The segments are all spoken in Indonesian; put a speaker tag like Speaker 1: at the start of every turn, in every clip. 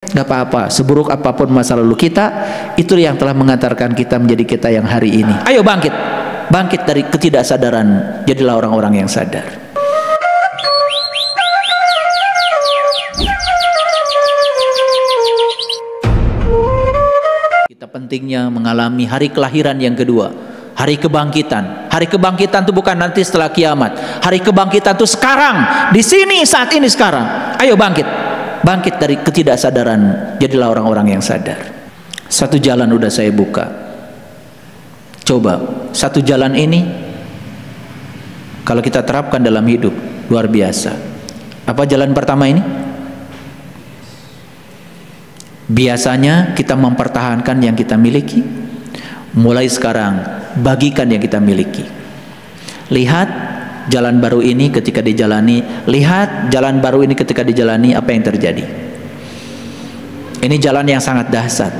Speaker 1: Gak apa-apa, seburuk apapun masa lalu kita, itu yang telah mengantarkan kita menjadi kita yang hari ini. Ayo bangkit, bangkit dari ketidaksadaran, jadilah orang-orang yang sadar. Kita pentingnya mengalami hari kelahiran yang kedua, hari kebangkitan. Hari kebangkitan itu bukan nanti setelah kiamat. Hari kebangkitan itu sekarang, di sini, saat ini, sekarang. Ayo bangkit, bangkit dari ketidaksadaran, jadilah orang-orang yang sadar. Satu jalan udah saya buka. Coba satu jalan ini kalau kita terapkan dalam hidup, luar biasa. Apa jalan pertama ini? Biasanya kita mempertahankan yang kita miliki. Mulai sekarang bagikan yang kita miliki. Lihat jalan baru ini ketika dijalani, lihat jalan baru ini ketika dijalani, apa yang terjadi. Ini jalan yang sangat dahsyat.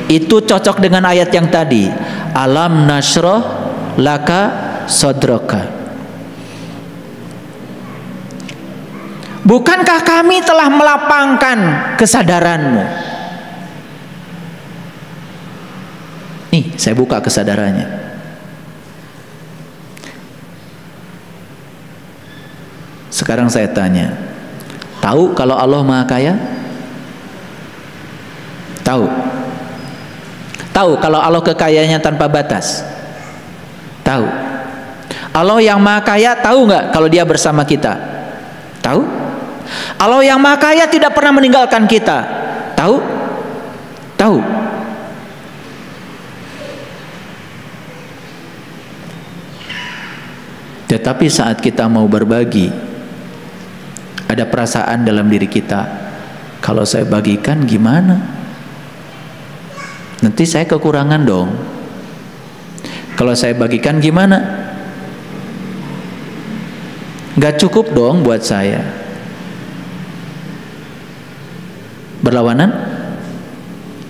Speaker 1: Itu cocok dengan ayat yang tadi, alam nasroh laka sodroka. Bukankah kami telah melapangkan kesadaranmu? Nih, saya buka kesadarannya. Sekarang saya tanya, tahu kalau Allah Maha Kaya? Tahu? Tahu kalau Allah kekayaannya tanpa batas? Tahu? Allah yang Maha Kaya tahu nggak kalau Dia bersama kita? Tahu? Allah yang Maha Kaya tidak pernah meninggalkan kita. Tahu? Tahu? Tetapi saat kita mau berbagi, ada perasaan dalam diri kita, kalau saya bagikan gimana? Nanti saya kekurangan dong. Kalau saya bagikan gimana? Gak cukup dong buat saya. Berlawanan?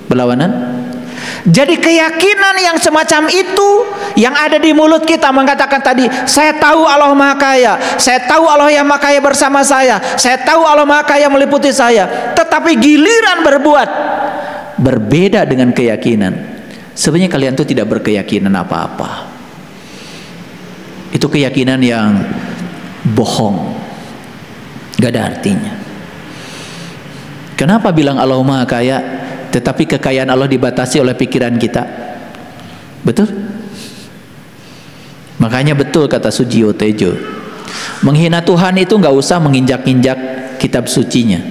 Speaker 1: Berlawanan? Jadi keyakinan yang semacam itu yang ada di mulut kita mengatakan tadi, saya tahu Allah Maha Kaya, saya tahu Allah yang Maha Kaya bersama saya tahu Allah Maha Kaya meliputi saya, tetapi giliran berbuat berbeda dengan keyakinan. Sebenarnya kalian tuh tidak berkeyakinan apa-apa. Itu keyakinan yang bohong, gak ada artinya. Kenapa bilang Allah Maha Kaya tetapi kekayaan Allah dibatasi oleh pikiran kita? Betul? Makanya betul kata Sujiwo Tejo, menghina Tuhan itu nggak usah menginjak-injak kitab sucinya.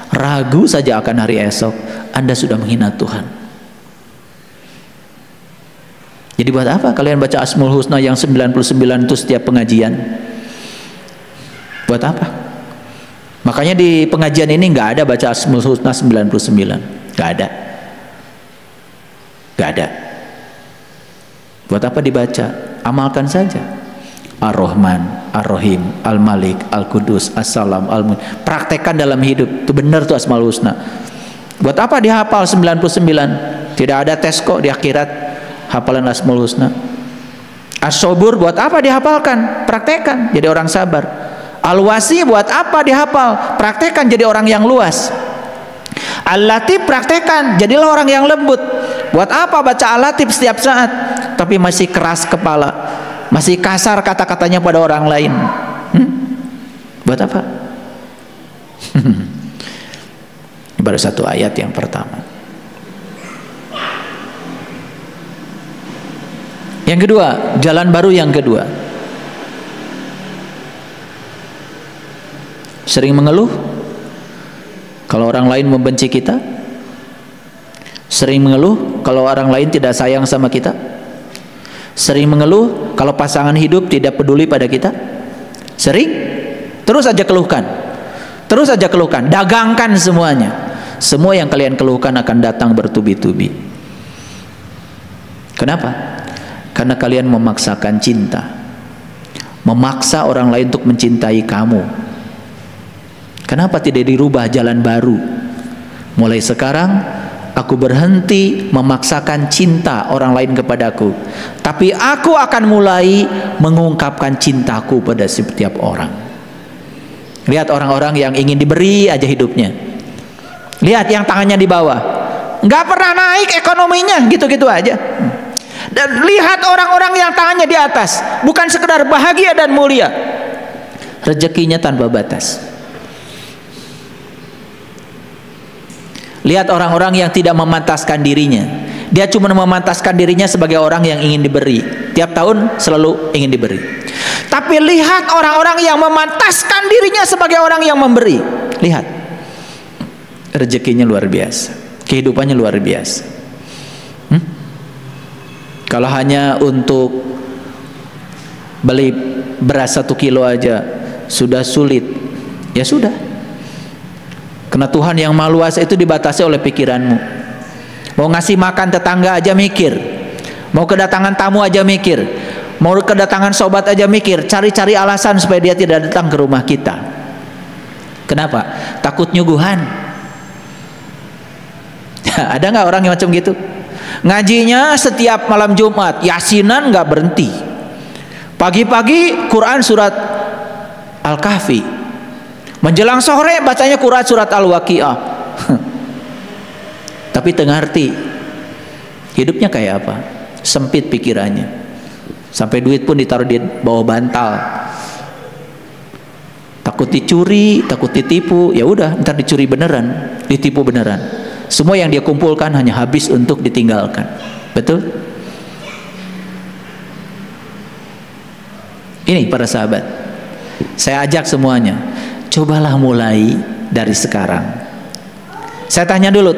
Speaker 1: Ragu saja akan hari esok, Anda sudah menghina Tuhan. Jadi buat apa kalian baca Asmaul Husna yang 99 itu setiap pengajian? Buat apa? Makanya di pengajian ini nggak ada baca Asmaul Husna 99. Nggak ada. Nggak ada. Buat apa dibaca? Amalkan saja. Ar-Rahman, Ar-Rahim, Al-Malik, Al-Qudus, As-Salam, Al-Mu'min. Praktekkan dalam hidup. Itu benar tuh Asmaul Husna. Buat apa dihafal 99? Tidak ada tes kok di akhirat hafalan Asmaul Husna. As-Sobur buat apa dihafalkan? Praktekkan jadi orang sabar. Al-Wasi buat apa dihafal? Praktekkan jadi orang yang luas. Al-Latif praktekkan jadilah orang yang lembut. Buat apa baca Al-Latif setiap saat tapi masih keras kepala, masih kasar kata-katanya pada orang lain? Buat apa? Baru satu ayat yang pertama. Yang kedua, jalan baru yang kedua. Sering mengeluh kalau orang lain membenci kita, sering mengeluh kalau orang lain tidak sayang sama kita, sering mengeluh kalau pasangan hidup tidak peduli pada kita. Sering, terus aja keluhkan, terus aja keluhkan, dagangkan semuanya. Semua yang kalian keluhkan akan datang bertubi-tubi. Kenapa? Karena kalian memaksakan cinta, memaksa orang lain untuk mencintai kamu. Kenapa tidak dirubah jalan baru? Mulai sekarang aku berhenti memaksakan cinta orang lain kepadaku, tapi aku akan mulai mengungkapkan cintaku pada setiap orang. Lihat orang-orang yang ingin diberi aja hidupnya. Lihat yang tangannya di bawah, nggak pernah naik ekonominya, gitu-gitu aja. Dan lihat orang-orang yang tangannya di atas, bukan sekedar bahagia dan mulia, rezekinya tanpa batas. Lihat orang-orang yang tidak memantaskan dirinya, dia cuma memantaskan dirinya sebagai orang yang ingin diberi, tiap tahun selalu ingin diberi. Tapi lihat orang-orang yang memantaskan dirinya sebagai orang yang memberi, lihat rezekinya luar biasa, kehidupannya luar biasa. Kalau hanya untuk beli beras 1 kilo aja sudah sulit, ya sudah. Karena Tuhan yang Maha Luas itu dibatasi oleh pikiranmu. Mau ngasih makan tetangga aja mikir, mau kedatangan tamu aja mikir, mau kedatangan sobat aja mikir, cari-cari alasan supaya dia tidak datang ke rumah kita. Kenapa? Takut nyuguhan. Ada nggak orang yang macam gitu? Ngajinya setiap malam Jumat, yasinan nggak berhenti. Pagi-pagi Quran surat Al-Kahfi, menjelang sore bacanya Quran surat Al-Waqiah. Tapi tengah arti hidupnya kayak apa? Sempit pikirannya, sampai duit pun ditaruh di bawah bantal, takut dicuri, takut ditipu. Ya udah, ntar dicuri beneran, ditipu beneran. Semua yang dia kumpulkan hanya habis untuk ditinggalkan. Betul? Ini para sahabat, saya ajak semuanya, cobalah mulai dari sekarang. Saya nanya dulu.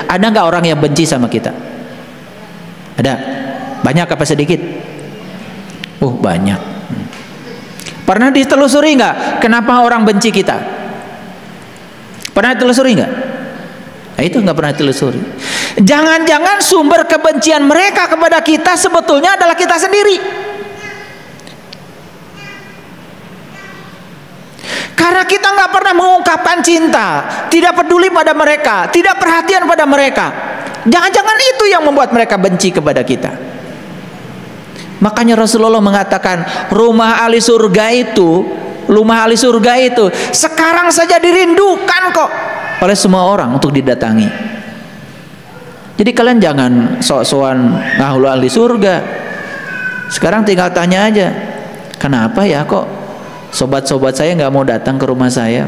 Speaker 1: Ada nggak orang yang benci sama kita? Ada? Banyak apa sedikit? Banyak. Pernah ditelusuri nggak kenapa orang benci kita? Pernah ditelusuri nggak? Nah, itu nggak pernah ditelusuri. Jangan-jangan sumber kebencian mereka kepada kita sebetulnya adalah kita sendiri. Karena kita nggak pernah mengungkapkan cinta, tidak peduli pada mereka, tidak perhatian pada mereka. Jangan-jangan itu yang membuat mereka benci kepada kita. Makanya Rasulullah mengatakan, rumah ahli surga itu sekarang saja dirindukan kok oleh semua orang untuk didatangi. Jadi kalian jangan sok-sokan ngahu ahli surga. Sekarang tinggal tanya aja, kenapa ya kok sobat-sobat saya nggak mau datang ke rumah saya,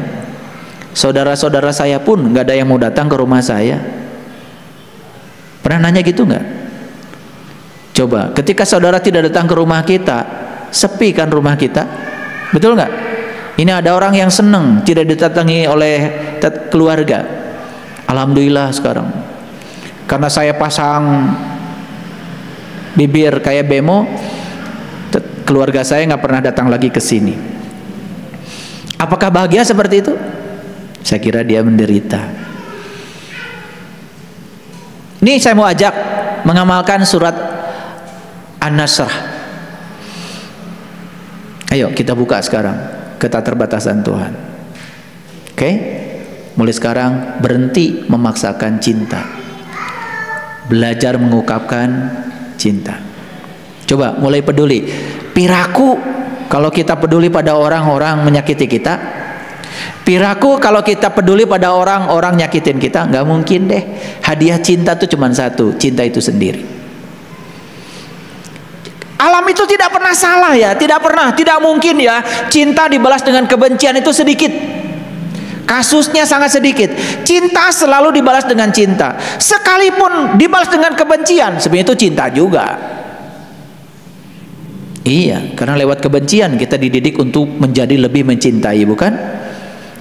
Speaker 1: saudara-saudara saya pun nggak ada yang mau datang ke rumah saya. Pernah nanya gitu nggak? Coba, ketika saudara tidak datang ke rumah kita, sepi kan rumah kita, betul nggak? Ini ada orang yang senang tidak didatangi oleh keluarga. Alhamdulillah sekarang, karena saya pasang bibir kayak bemo, keluarga saya nggak pernah datang lagi ke sini. Apakah bahagia seperti itu? Saya kira dia menderita. Ini saya mau ajak mengamalkan surat An-Nasr. Ayo kita buka sekarang keterbatasan Tuhan. Oke? Mulai sekarang berhenti memaksakan cinta. Belajar mengungkapkan cinta. Coba mulai peduli. Piraku kalau kita peduli pada orang-orang menyakiti kita. Piraku kalau kita peduli pada orang-orang nyakitin kita. Nggak mungkin deh. Hadiah cinta itu cuma satu, cinta itu sendiri. Alam itu tidak pernah salah ya, tidak mungkin ya cinta dibalas dengan kebencian itu sedikit. Kasusnya sangat sedikit. Cinta selalu dibalas dengan cinta. Sekalipun dibalas dengan kebencian, sebenarnya itu cinta juga. Iya, karena lewat kebencian kita dididik untuk menjadi lebih mencintai, bukan?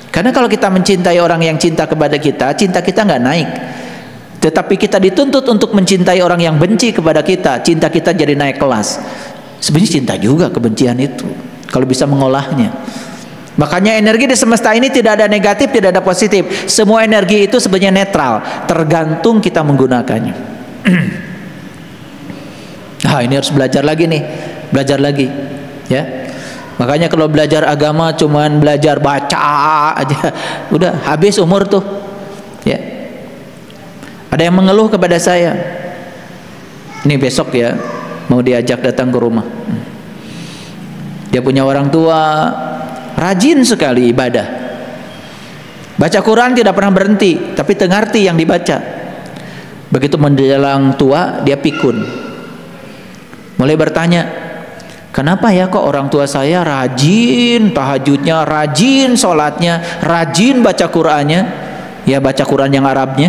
Speaker 1: Karena kalau kita mencintai orang yang cinta kepada kita, cinta kita nggak naik. Tetapi kita dituntut untuk mencintai orang yang benci kepada kita, cinta kita jadi naik kelas. Sebenarnya cinta juga kebencian itu, kalau bisa mengolahnya. Makanya energi di semesta ini tidak ada negatif, tidak ada positif. Semua energi itu sebenarnya netral, tergantung kita menggunakannya. Ini harus belajar lagi nih, belajar lagi, ya. Makanya kalau belajar agama cuman belajar baca aja, udah habis umur tuh, ya. Ada yang mengeluh kepada saya, ini besok ya mau diajak datang ke rumah. Dia punya orang tua rajin sekali ibadah. Baca Quran tidak pernah berhenti, tapi tengarti yang dibaca. Begitu menjelang tua, dia pikun. Mulai bertanya, kenapa ya kok orang tua saya rajin tahajudnya, rajin sholatnya, rajin baca Qurannya, ya baca Quran yang Arabnya,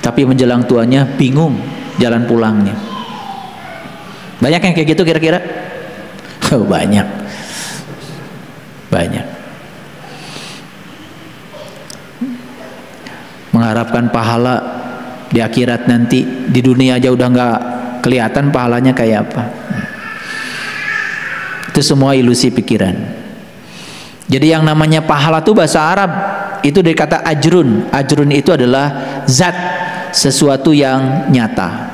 Speaker 1: tapi menjelang tuanya bingung jalan pulangnya. Banyak yang kayak gitu kira-kira? Oh, banyak. Mengharapkan pahala di akhirat nanti, di dunia aja udah nggak kelihatan pahalanya kayak apa. Itu semua ilusi pikiran. Jadi yang namanya pahala itu bahasa Arab itu dari kata ajrun. Ajrun itu adalah zat, sesuatu yang nyata.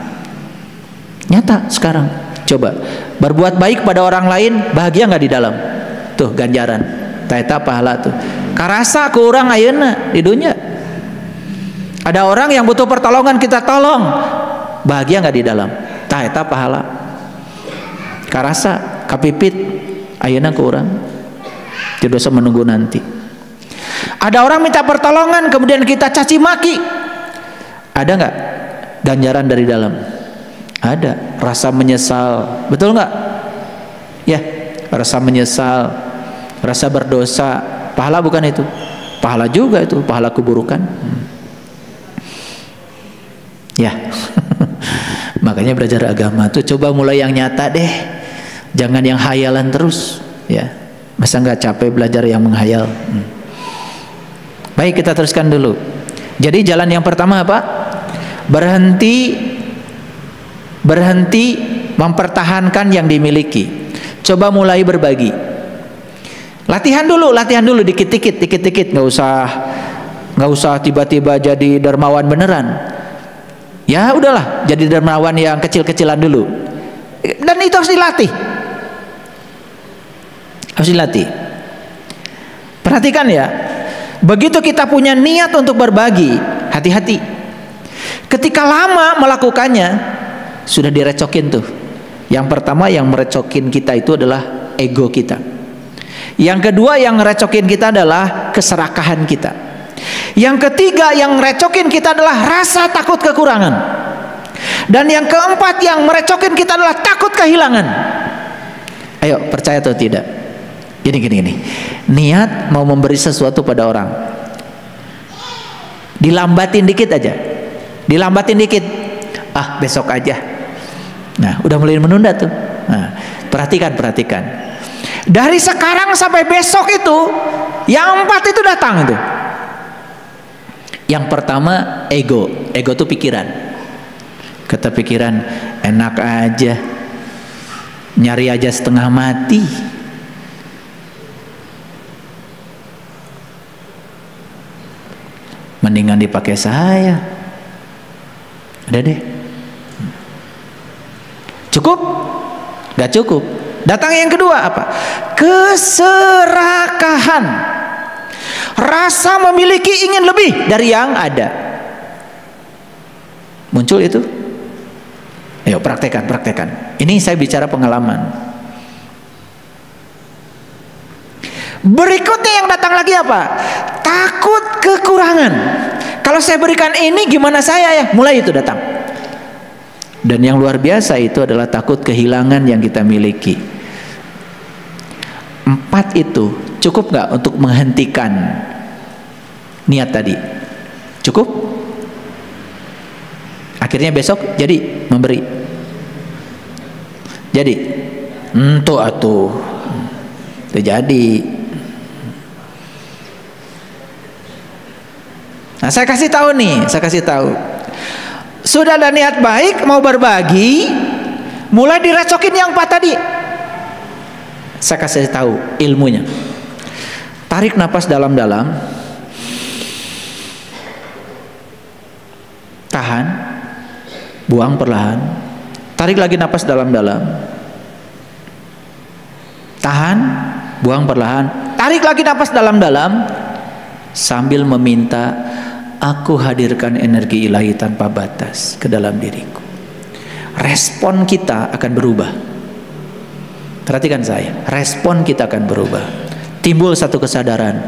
Speaker 1: Nyata sekarang. Coba berbuat baik pada orang lain, bahagia nggak di dalam? Tuh ganjaran, taeta pahala tuh. Karasa ke orang ayeuna di dunia. Ada orang yang butuh pertolongan, kita tolong, bahagia nggak di dalam? Taeta pahala. Karasa kapipit ayeuna ke orang, tidak usah menunggu nanti. Ada orang minta pertolongan, kemudian kita caci maki, ada nggak ganjaran dari dalam? Ada, rasa menyesal, betul nggak? Ya, rasa menyesal, rasa berdosa, pahala bukan itu? Pahala juga itu, pahala keburukan. Ya, makanya belajar agama tuh coba mulai yang nyata deh, jangan yang hayalan terus. Ya, masa nggak capek belajar yang menghayal? Baik, kita teruskan dulu. Jadi jalan yang pertama apa? Berhenti mempertahankan yang dimiliki. Coba mulai berbagi. Latihan dulu dikit-dikit, nggak usah tiba-tiba jadi dermawan beneran. Ya udahlah, jadi dermawan yang kecil-kecilan dulu. Dan itu harus dilatih. Perhatikan ya. Begitu kita punya niat untuk berbagi, hati-hati. Ketika lama melakukannya, sudah direcokin tuh. Yang pertama yang merecokin kita itu adalah ego kita. Yang kedua yang merecokin kita adalah keserakahan kita. Yang ketiga yang merecokin kita adalah rasa takut kekurangan. Dan yang keempat yang merecokin kita adalah takut kehilangan. Ayo, percaya atau tidak? Gini. Niat mau memberi sesuatu pada orang, dilambatin dikit aja. Ah, besok aja. Nah, udah mulai menunda tuh. Nah, perhatikan. Dari sekarang sampai besok itu, yang 4 itu datang itu. Yang pertama ego tuh pikiran. Kata pikiran, enak aja, nyari aja setengah mati. Mendingan dipakai saya. Udah deh. Cukup? Gak cukup. Datang yang kedua apa? Keserakahan. Rasa memiliki, ingin lebih dari yang ada. Muncul itu. Ayo praktekkan. Ini saya bicara pengalaman. Berikutnya yang datang lagi apa? Takut kekurangan. Kalau saya berikan ini gimana saya ya? Mulai itu datang. Dan yang luar biasa itu adalah takut kehilangan yang kita miliki. 4 itu cukup nggak untuk menghentikan niat tadi? Cukup? Akhirnya besok jadi memberi. Jadi atuh jadi. Nah, saya kasih tahu. Sudah ada niat baik mau berbagi, mulai direcokin yang 4 tadi. Saya kasih tahu ilmunya. Tarik napas dalam-dalam, tahan, buang perlahan. Tarik lagi napas dalam-dalam, tahan, buang perlahan. Tarik lagi napas dalam-dalam sambil meminta, aku hadirkan energi ilahi tanpa batas ke dalam diriku. Respon kita akan berubah. Perhatikan saya, respon kita akan berubah. Timbul satu kesadaran,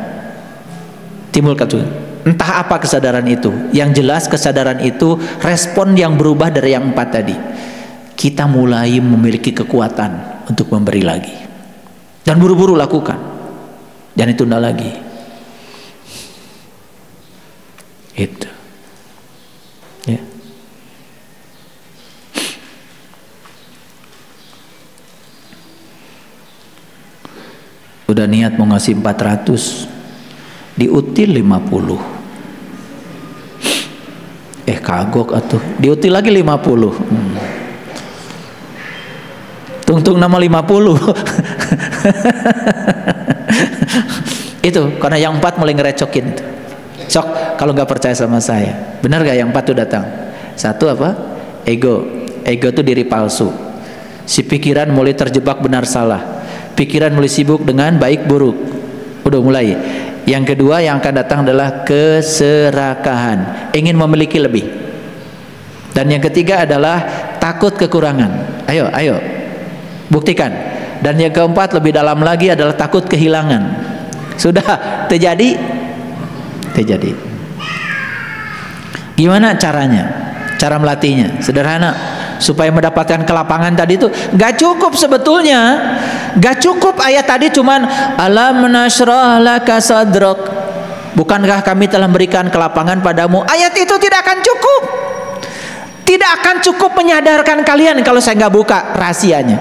Speaker 1: Timbul entah apa kesadaran itu. Yang jelas kesadaran itu respon yang berubah dari yang 4 tadi. Kita mulai memiliki kekuatan untuk memberi lagi. Dan buru-buru lakukan. Jangan ditunda lagi. Itu. Ya. Udah niat mau ngasih 400, diutil 50. Kagok atuh, diutil lagi 50. Tung-tung nama 50. Itu karena yang 4 mulai ngerecokin itu. Sok kalau nggak percaya sama saya, benar gak yang 4 tuh datang? Satu apa? Ego. Ego tuh diri palsu. Si pikiran mulai terjebak benar salah. Pikiran mulai sibuk dengan baik buruk. Udah mulai. Yang kedua yang akan datang adalah keserakahan, ingin memiliki lebih. Dan yang ketiga adalah takut kekurangan. Ayo buktikan. Dan yang keempat lebih dalam lagi adalah takut kehilangan. Sudah terjadi. Gimana caranya? Cara melatihnya sederhana. Supaya mendapatkan kelapangan tadi itu gak cukup sebetulnya. Gak cukup ayat tadi cuman alam nashrah laka sadrak, bukankah kami telah memberikan kelapangan padamu. Ayat itu tidak akan cukup. Tidak akan cukup menyadarkan kalian kalau saya nggak buka rahasianya.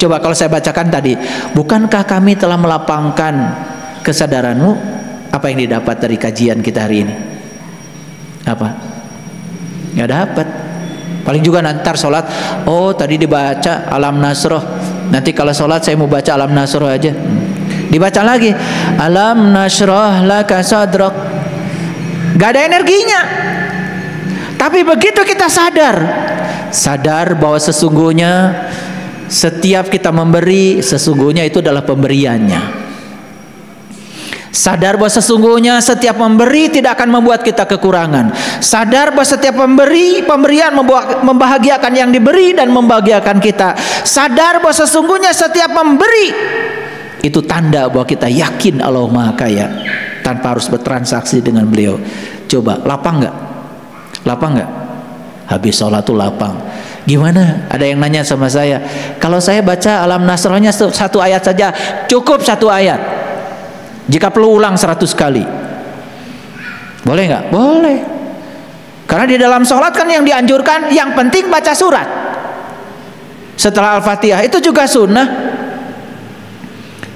Speaker 1: Coba kalau saya bacakan tadi, bukankah kami telah melapangkan kesadaranmu. Apa yang didapat dari kajian kita hari ini? Apa? Nggak dapat. Paling juga nanti sholat, oh tadi dibaca alam nasroh, nanti kalau sholat saya mau baca alam nasroh aja. Dibaca lagi alam nasroh laka sadrak, gak ada energinya. Tapi begitu kita sadar bahwa sesungguhnya setiap kita memberi, sesungguhnya itu adalah pemberiannya. Sadar bahwa sesungguhnya setiap memberi tidak akan membuat kita kekurangan. Sadar bahwa setiap pemberian membahagiakan yang diberi dan membahagiakan kita. Sadar bahwa sesungguhnya setiap memberi itu tanda bahwa kita yakin Allah Maha Kaya tanpa harus bertransaksi dengan beliau. Coba, lapang nggak? Lapang nggak? Habis sholat tuh lapang. Gimana? Ada yang nanya sama saya, kalau saya baca alam nasrohnya 1 ayat saja, cukup 1 ayat. Jika perlu ulang 100 kali. Boleh nggak? Boleh. Karena di dalam sholat kan yang dianjurkan, yang penting baca surat setelah Al-Fatihah, itu juga sunnah.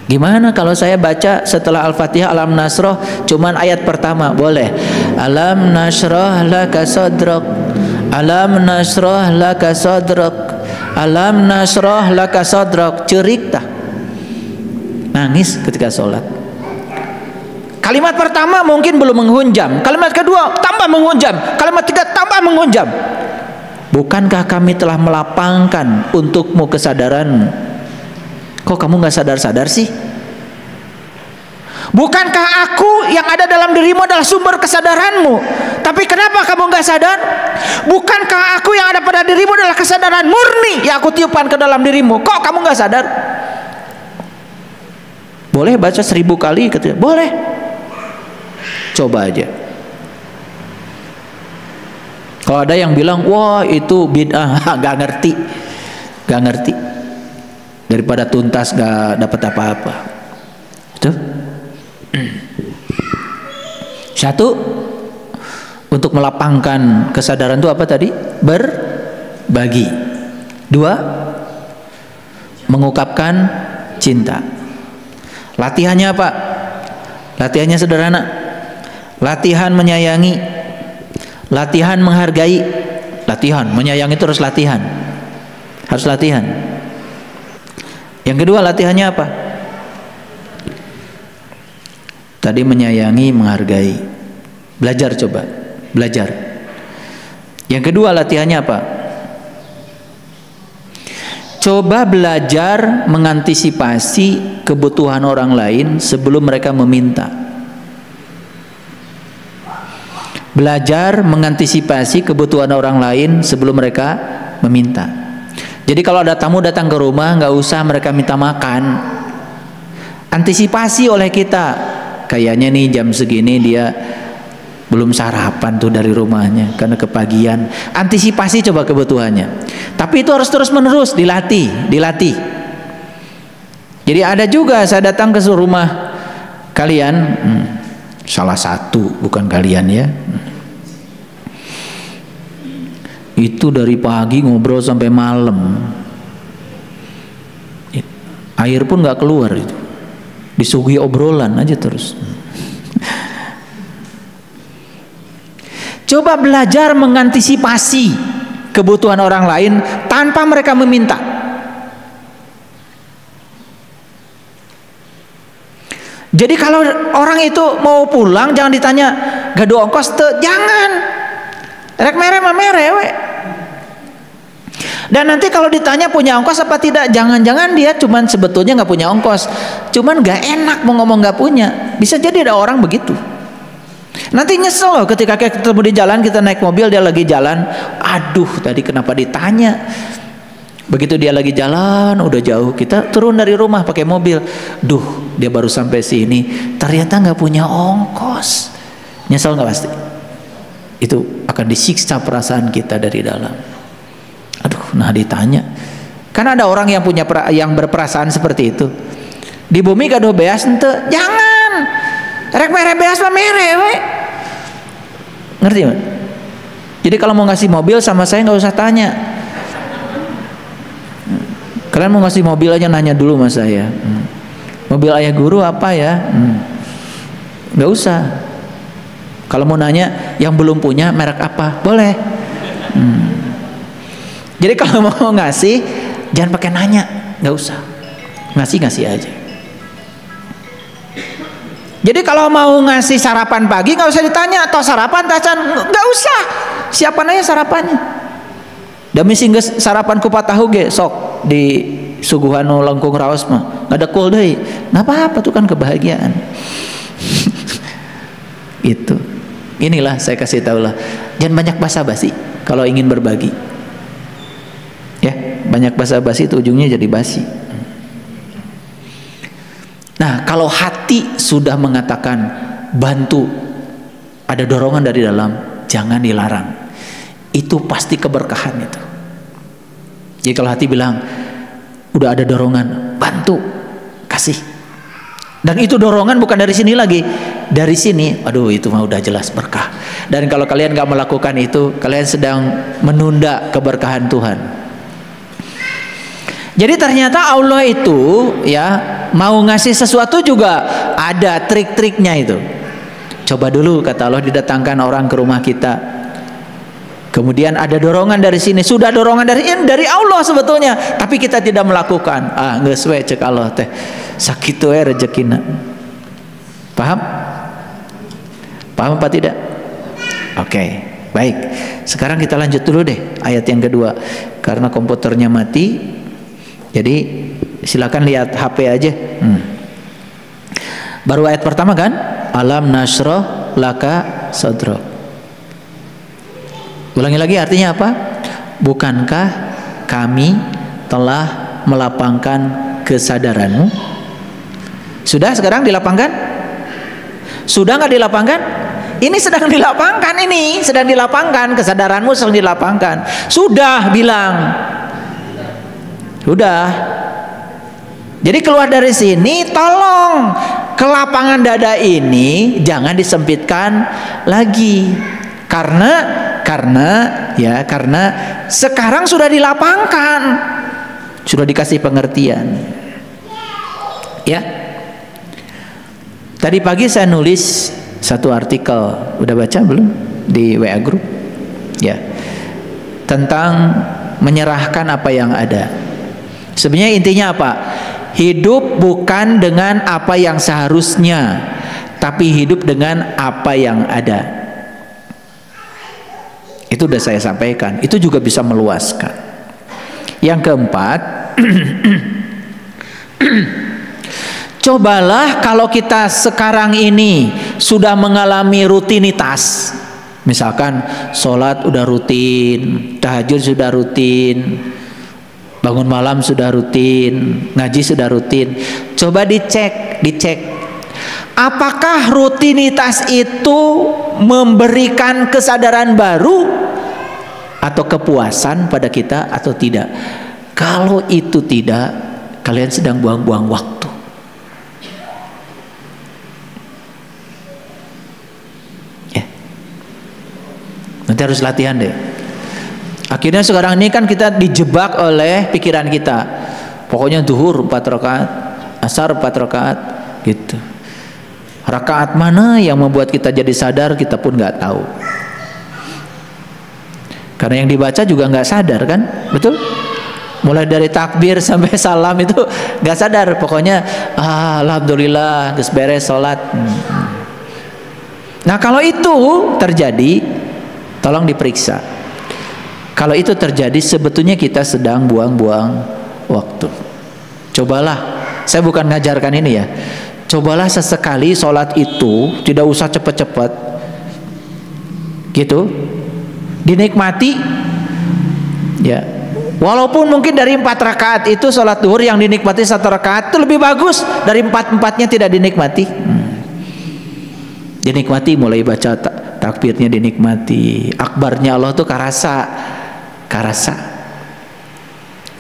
Speaker 1: Gimana kalau saya baca setelah Al-Fatihah alam nasroh cuman ayat pertama? Boleh. Alam nasroh laka sadrak, alam nasroh laka sadrak, alam nasroh laka sadrak. Cerik tah, nangis ketika sholat. Kalimat pertama mungkin belum menghunjam, kalimat kedua tambah menghunjam, kalimat ketiga tambah menghunjam. Bukankah kami telah melapangkan untukmu kesadaran? Kok kamu gak sadar-sadar sih? Bukankah aku yang ada dalam dirimu adalah sumber kesadaranmu? Tapi kenapa kamu gak sadar? Bukankah aku yang ada pada dirimu adalah kesadaran murni yang aku tiupkan ke dalam dirimu? Kok kamu gak sadar? Boleh baca 1000 kali? Boleh. Coba aja. Kalau ada yang bilang, wah itu bid'ah, gak ngerti. Daripada tuntas gak dapat apa-apa. Itu. 1, untuk melapangkan kesadaran itu apa tadi? Berbagi. 2, mengungkapkan cinta. Latihannya apa? Latihannya sederhana. Latihan menyayangi, latihan menghargai. Latihan menyayangi itu harus latihan. Yang kedua latihannya apa? Tadi menyayangi, menghargai. Belajar, coba belajar. Yang kedua latihannya apa? Coba belajar mengantisipasi kebutuhan orang lain sebelum mereka meminta. Belajar mengantisipasi kebutuhan orang lain sebelum mereka meminta. Jadi kalau ada tamu datang ke rumah, nggak usah mereka minta makan. Antisipasi oleh kita. kayaknya nih jam segini dia belum sarapan tuh dari rumahnya karena kepagian. Antisipasi coba kebutuhannya. Tapi itu harus terus menerus dilatih. Jadi ada juga saya datang ke rumah kalian, salah satu, bukan kalian ya, itu dari pagi ngobrol sampai malam, air pun nggak keluar, itu disuguhi obrolan aja terus. Coba belajar mengantisipasi kebutuhan orang lain tanpa mereka meminta. Jadi kalau orang itu mau pulang jangan ditanya gaduh ongkos tuh, jangan. Rek mere mah mere we. Dan nanti kalau ditanya punya ongkos apa tidak, jangan-jangan dia cuman sebetulnya nggak punya ongkos, cuman nggak enak mau ngomong nggak punya. Bisa jadi ada orang begitu. Nanti nyesel loh ketika ketemu di jalan, kita naik mobil dia lagi jalan, aduh tadi kenapa ditanya. Begitu dia lagi jalan udah jauh, kita turun dari rumah pakai mobil, duh dia baru sampai sini ternyata nggak punya ongkos. Nyesel nggak pasti? Itu akan disiksa perasaan kita dari dalam. Aduh, nah ditanya. Kan ada orang yang yang berperasaan seperti itu. Di bumi gaduh beas ente, jangan. Rek mere beas mah mere we. Ngerti nggak? Jadi kalau mau ngasih mobil sama saya nggak usah tanya. Kalian mau ngasih mobil aja nanya dulu sama saya. Mobil ayah guru apa ya? Nggak usah. Kalau mau nanya yang belum punya merek apa, boleh. Jadi kalau mau ngasih jangan pakai nanya, nggak usah. Ngasih aja. Jadi kalau mau ngasih sarapan pagi nggak usah ditanya, atau sarapan tacan, nggak usah. Siapkan aja sarapannya. Dami singgah sarapan kupat tahu ge sok di suguhan lengkung raos mah nggak ada kul deui. Nggak apa-apa tuh kan kebahagiaan. Itu. Inilah saya kasih tahu lah. Jangan banyak basa-basi kalau ingin berbagi. Ya, banyak basa-basi itu ujungnya jadi basi. Nah, kalau hati sudah mengatakan bantu, ada dorongan dari dalam, jangan dilarang. Itu pasti keberkahan itu. Jadi kalau hati bilang udah ada dorongan, bantu, kasih. Dan itu dorongan bukan dari sini lagi, dari sini, aduh itu mah udah jelas berkah. Dan kalau kalian nggak melakukan itu, kalian sedang menunda keberkahan Tuhan. Jadi ternyata Allah itu ya mau ngasih sesuatu juga ada trik-triknya itu. Coba dulu kata Allah didatangkan orang ke rumah kita. Kemudian ada dorongan dari sini, sudah dorongan dari Allah sebetulnya, tapi kita tidak melakukan. Geus we cek Allah teh. Sakitu we rezekina. Paham? Paham apa tidak? Oke, baik. Sekarang kita lanjut dulu deh ayat yang kedua. Karena komputernya mati, jadi silakan lihat HP aja. Baru ayat pertama kan? Alam nasroh laka sadro. Ulangi lagi artinya apa? Bukankah kami telah melapangkan kesadaranmu? Sudah sekarang dilapangkan? Sudah nggak dilapangkan? Ini sedang dilapangkan, ini sedang dilapangkan, kesadaranmu sedang dilapangkan. Sudah bilang. Sudah. Jadi keluar dari sini, tolong kelapangan dada ini jangan disempitkan lagi. Karena sekarang sudah dilapangkan, sudah dikasih pengertian. Ya. Tadi pagi saya nulis satu artikel, udah baca belum di WA Group? Ya. Tentang menyerahkan apa yang ada. Sebenarnya intinya apa? Hidup bukan dengan apa yang seharusnya, tapi hidup dengan apa yang ada. Itu sudah saya sampaikan. Itu juga bisa meluaskan. Yang keempat, cobalah kalau kita sekarang ini sudah mengalami rutinitas, misalkan sholat udah rutin, tahajud sudah rutin, bangun malam sudah rutin, ngaji sudah rutin. Coba dicek Apakah rutinitas itu memberikan kesadaran baru atau kepuasan pada kita atau tidak? Kalau itu tidak, kalian sedang buang-buang waktu. Ya. Nanti harus latihan deh. Akhirnya sekarang ini kan kita dijebak oleh pikiran kita. Pokoknya zuhur 4 rakaat, asar 4 rakaat, gitu. Rakaat mana yang membuat kita jadi sadar kita pun nggak tahu. Karena yang dibaca juga nggak sadar kan, betul? Mulai dari takbir sampai salam itu nggak sadar. Pokoknya alhamdulillah geus beres sholat. Nah kalau itu terjadi, tolong diperiksa. Kalau itu terjadi sebetulnya kita sedang buang-buang waktu. Cobalah, saya bukan ngajarkan ini ya. Cobalah sesekali sholat itu tidak usah cepat-cepat, gitu, dinikmati, ya. Walaupun mungkin dari 4 rakaat itu sholat duhur yang dinikmati 1 rakaat itu lebih bagus dari 4-4-nya tidak dinikmati. Dinikmati, mulai baca takbirnya dinikmati, akbarnya Allah tuh karasa.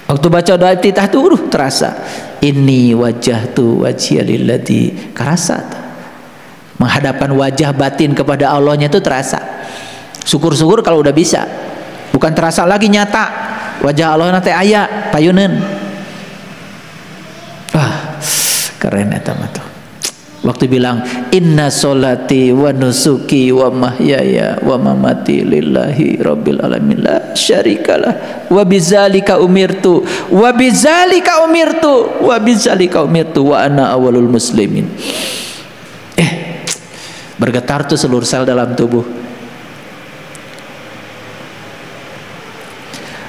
Speaker 1: Waktu baca doa iftitah tuh terasa. Inni wajjahtu wajhiya lilladzi karasa. Menghadapkan wajah batin kepada Allahnya itu terasa. Syukur-syukur kalau udah bisa. Bukan terasa lagi nyata. Wajah Allah nanti aya payuneun. Wah, keren eta mah tuh. Waktu bilang inna sholati wa nusuki wa mahyaya wa mamati lillahi rabbil alamin la syarikalah wa bidzalika umirtu wa bidzalika umirtu wa bidzalika umirtu wa ana awwalul muslimin. Bergetar tuh seluruh sel dalam tubuh.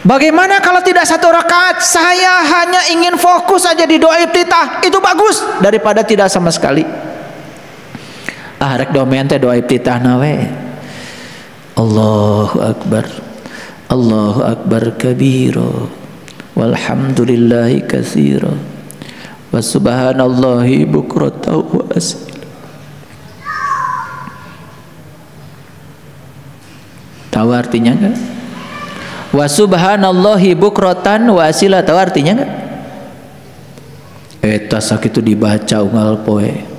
Speaker 1: Bagaimana kalau tidak 1 rakaat, saya hanya ingin fokus aja di doa iftitah, itu bagus daripada tidak sama sekali. Rek domen teh doa iftitah nawe. Allahu akbar. Allahu akbar kabira. Walhamdulillahi katsira. Wa subhanallahi bukratan wa asila. Tahu artinya enggak? Wa subhanallahi bukratan wa asila, tahu artinya enggak? Eta sakitu dibaca unggal poe.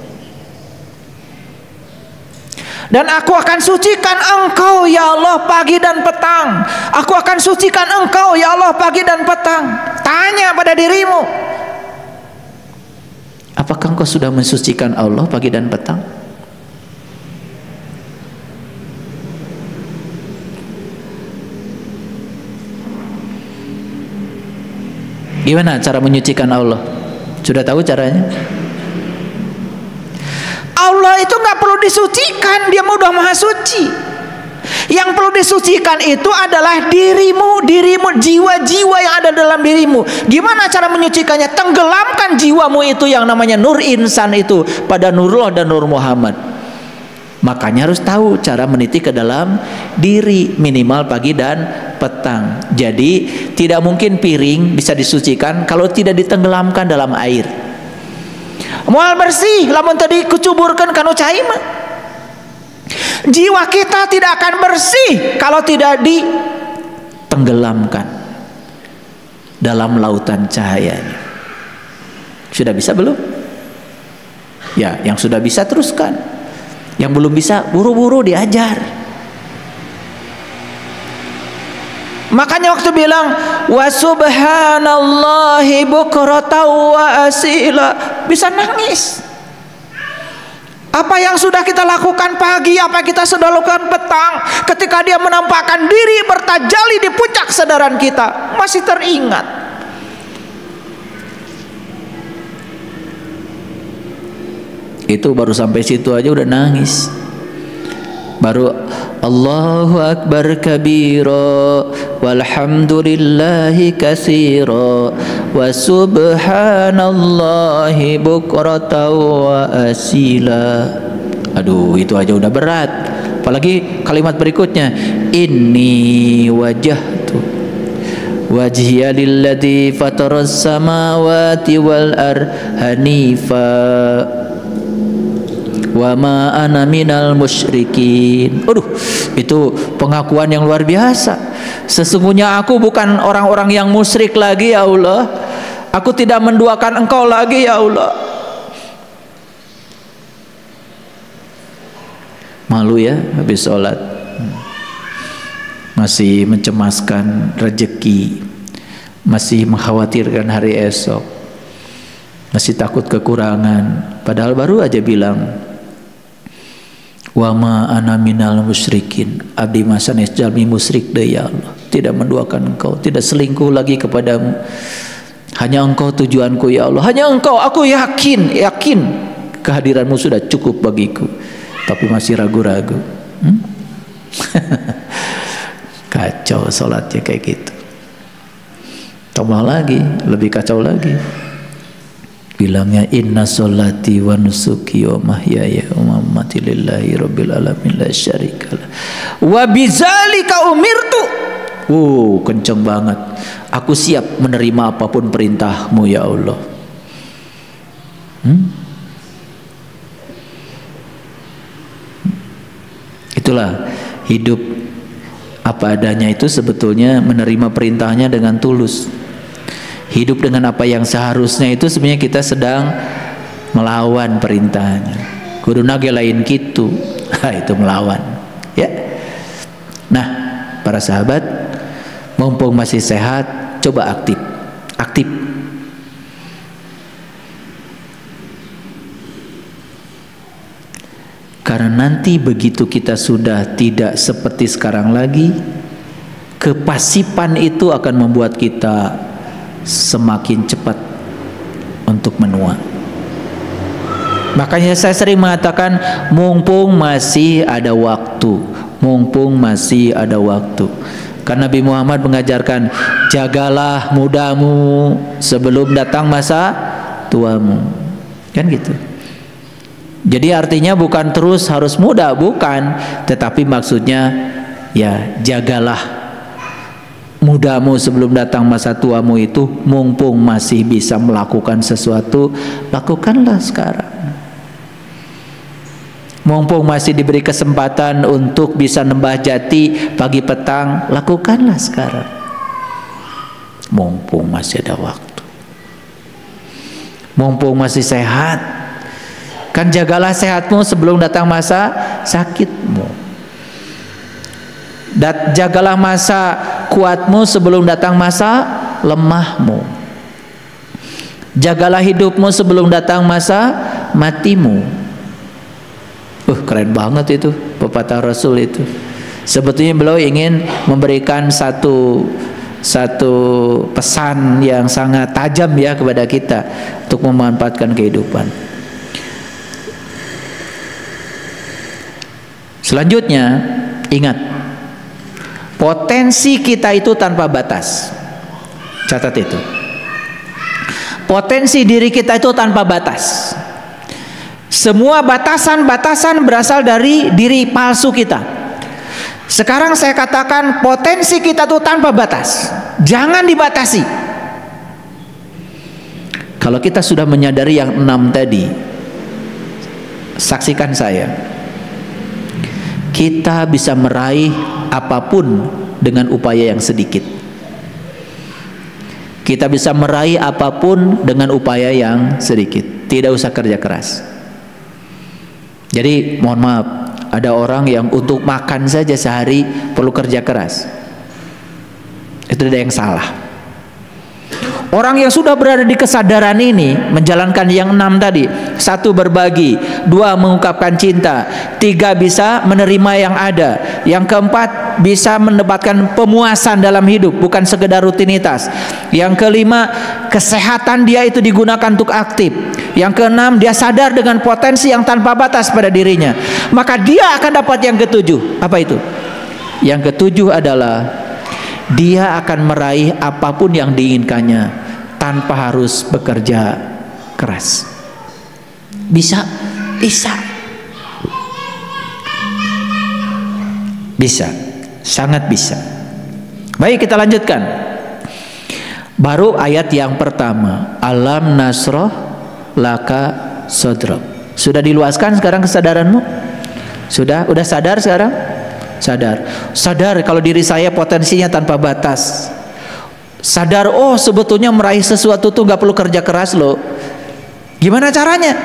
Speaker 1: Dan aku akan sucikan engkau ya Allah pagi dan petang. Aku akan sucikan engkau ya Allah pagi dan petang. Tanya pada dirimu, apakah engkau sudah mensucikan Allah pagi dan petang? Gimana cara menyucikan Allah? Sudah tahu caranya? Allah itu nggak perlu disucikan, dia udah maha suci. Yang perlu disucikan itu adalah dirimu, jiwa-jiwa yang ada dalam dirimu. Gimana cara menyucikannya? Tenggelamkan jiwamu itu yang namanya nur insan itu pada Nurullah dan Nur Muhammad. Makanya harus tahu cara meniti ke dalam diri minimal pagi dan petang. Jadi tidak mungkin piring bisa disucikan kalau tidak ditenggelamkan dalam air. Moal bersih lamun tadi kucuburkan kanu cai mah. Jiwa kita tidak akan bersih kalau tidak ditenggelamkan dalam lautan cahayanya. Sudah bisa belum? Ya, yang sudah bisa teruskan. Yang belum bisa buru-buru diajar. Makanya waktu bilang wa subhanallahi bukratan wa asila, bisa nangis. Apa yang sudah kita lakukan pagi, apa yang kita sudah lakukan petang, ketika dia menampakkan diri bertajalli di puncak kesadaran kita, masih teringat. Itu baru sampai situ aja udah nangis. Baru Allahu akbar kabira walhamdulillahi katsira wa subhanallahi bukratan wa asila. Aduh, itu aja udah berat. Apalagi kalimat berikutnya, inni wajjahtu wajhiya lilladzi fataras samawati wal ar hanifa wa ma ana minal musyrikin. Aduh, itu pengakuan yang luar biasa. Sesungguhnya aku bukan orang-orang yang musyrik lagi ya Allah. Aku tidak menduakan Engkau lagi ya Allah. Malu ya habis sholat, masih mencemaskan rezeki, masih mengkhawatirkan hari esok, masih takut kekurangan, padahal baru aja bilang wa ma ana minal musyrikin, abdi masanes jalmi musyrik deui ya Allah, tidak menduakan Engkau, tidak selingkuh lagi kepadamu, hanya Engkau tujuanku ya Allah, hanya Engkau, aku yakin kehadiranmu sudah cukup bagiku, tapi masih ragu-ragu. Kacau sholatnya kayak gitu. Tambah lagi, lebih kacau lagi, bilangnya inna sholati wa nusuki wa mahyaya wa mamati lillahi rabbil alamin la syarikalah wa bizalika umirtu. Kenceng banget. Aku siap menerima apapun perintahmu ya Allah. Itulah hidup apa adanya, itu sebetulnya menerima perintahnya dengan tulus. Hidup dengan apa yang seharusnya itu sebenarnya kita sedang melawan perintahnya. Kuduna ge lain kitu. Itu melawan, ya. Nah, para sahabat, mumpung masih sehat, coba aktif. Karena nanti begitu kita sudah tidak seperti sekarang lagi, kepasipan itu akan membuat kita semakin cepat untuk menua. Makanya saya sering mengatakan mumpung masih ada waktu, Karena Nabi Muhammad mengajarkan jagalah mudamu sebelum datang masa tuamu, kan gitu. Jadi artinya bukan terus harus muda, bukan, tetapi maksudnya ya jagalah mudamu sebelum datang masa tuamu itu, mumpung masih bisa melakukan sesuatu, lakukanlah sekarang. Mumpung masih diberi kesempatan untuk bisa nembah jati pagi petang, lakukanlah sekarang. Mumpung masih ada waktu, mumpung masih sehat. Kan jagalah sehatmu sebelum datang masa sakitmu. Jagalah masa kuatmu sebelum datang masa lemahmu. Jagalah hidupmu sebelum datang masa matimu. Keren banget itu pepatah Rasul itu. Sebetulnya beliau ingin memberikan satu pesan yang sangat tajam ya kepada kita untuk memanfaatkan kehidupan. Selanjutnya, ingat, potensi kita itu tanpa batas. Catat itu. Potensi diri kita itu tanpa batas. Semua batasan-batasan berasal dari diri palsu kita. Sekarang saya katakan potensi kita itu tanpa batas. Jangan dibatasi. Kalau kita sudah menyadari yang 6 tadi, saksikan saya, kita bisa meraih apapun dengan upaya yang sedikit. Kita bisa meraih apapun dengan upaya yang sedikit. Tidak usah kerja keras. Jadi mohon maaf, ada orang yang untuk makan saja sehari perlu kerja keras. Itu ada yang salah. Orang yang sudah berada di kesadaran ini menjalankan yang 6 tadi. 1, berbagi. 2, mengungkapkan cinta. 3, bisa menerima yang ada. Yang keempat, bisa mendapatkan pemuasan dalam hidup, bukan sekedar rutinitas. Yang kelima, kesehatan dia itu digunakan untuk aktif. Yang keenam, dia sadar dengan potensi yang tanpa batas pada dirinya. Maka dia akan dapat yang ketujuh. Apa itu? Yang ketujuh adalah dia akan meraih apapun yang diinginkannya tanpa harus bekerja keras. Bisa. Sangat bisa. Baik, kita lanjutkan. Baru ayat yang pertama, alam nasroh laka sodrok. Sudah diluaskan sekarang kesadaranmu? Sudah sadar sekarang? Sadar kalau diri saya potensinya tanpa batas. Sadar, oh sebetulnya meraih sesuatu tuh nggak perlu kerja keras loh. Gimana caranya?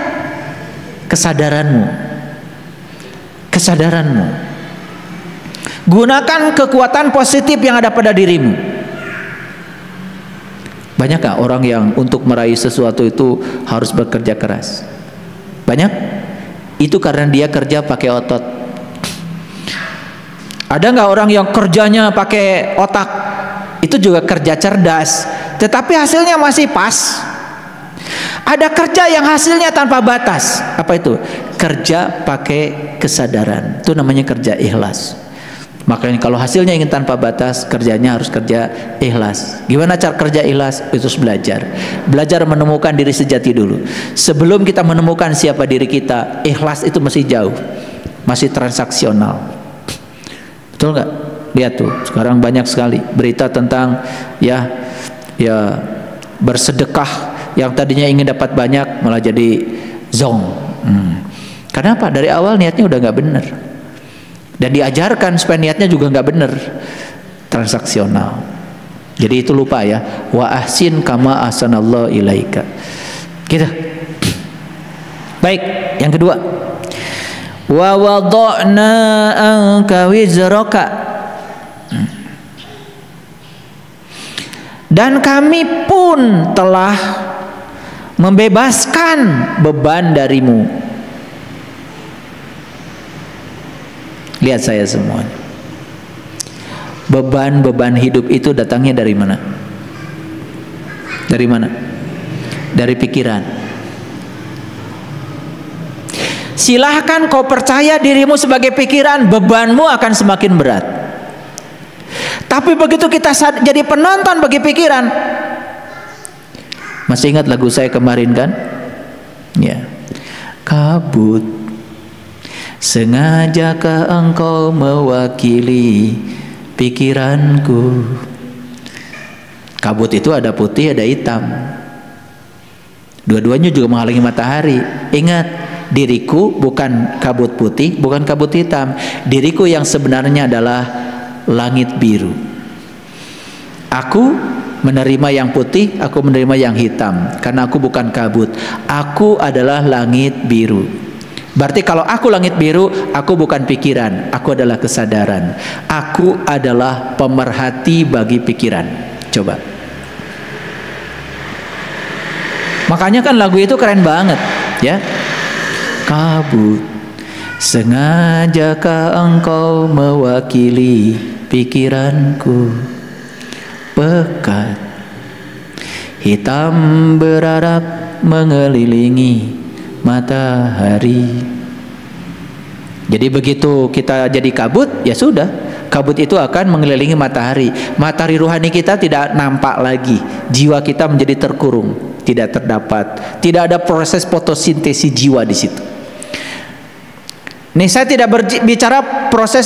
Speaker 1: Kesadaranmu. Gunakan kekuatan positif yang ada pada dirimu. Banyak gak orang yang untuk meraih sesuatu itu harus bekerja keras? Banyak? Itu karena dia kerja pakai otot. Ada nggak orang yang kerjanya pakai otak? Itu juga kerja cerdas, tetapi hasilnya masih pas. Ada kerja yang hasilnya tanpa batas. Apa itu? Kerja pakai kesadaran. Itu namanya kerja ikhlas. Makanya kalau hasilnya ingin tanpa batas, kerjanya harus kerja ikhlas. Gimana cara kerja ikhlas? Itu belajar menemukan diri sejati dulu. Sebelum kita menemukan siapa diri kita, ikhlas itu masih jauh, masih transaksional. Betul nggak? Lihat tuh, sekarang banyak sekali berita tentang ya bersedekah yang tadinya ingin dapat banyak malah jadi zong. Kenapa? Dari awal niatnya udah nggak benar. Dan diajarkan supaya niatnya juga nggak benar, transaksional. Jadi itu lupa ya. Wa ahsin kama ahsanallahu ilaika. Gitu. Baik, yang kedua. Wa wada'na anka wizraka. Dan kami pun telah membebaskan beban darimu. Lihat saya semuanya. Beban-beban hidup itu datangnya dari mana? Dari mana? Dari pikiran. Silahkan kau percaya dirimu sebagai pikiran, bebanmu akan semakin berat. Tapi begitu kita jadi penonton bagi pikiran, masih ingat lagu saya kemarin kan? Ya. Kabut. Sengajakah engkau mewakili pikiranku? Kabut itu ada putih, ada hitam. Dua-duanya juga menghalangi matahari. Ingat, diriku bukan kabut putih, bukan kabut hitam. Diriku yang sebenarnya adalah langit biru. Aku menerima yang putih, aku menerima yang hitam. Karena aku bukan kabut. Aku adalah langit biru. Berarti kalau aku langit biru, aku bukan pikiran, aku adalah kesadaran. Aku adalah pemerhati bagi pikiran. Coba. Makanya kan lagu itu keren banget, ya. Kabut, sengajakah engkau mewakili pikiranku? Pekat, hitam berarak mengelilingi matahari. Jadi begitu kita jadi kabut, ya sudah, kabut itu akan mengelilingi matahari. Matahari rohani kita tidak nampak lagi. Jiwa kita menjadi terkurung, tidak terdapat. Tidak ada proses fotosintesis jiwa di situ. Nih saya tidak berbicara proses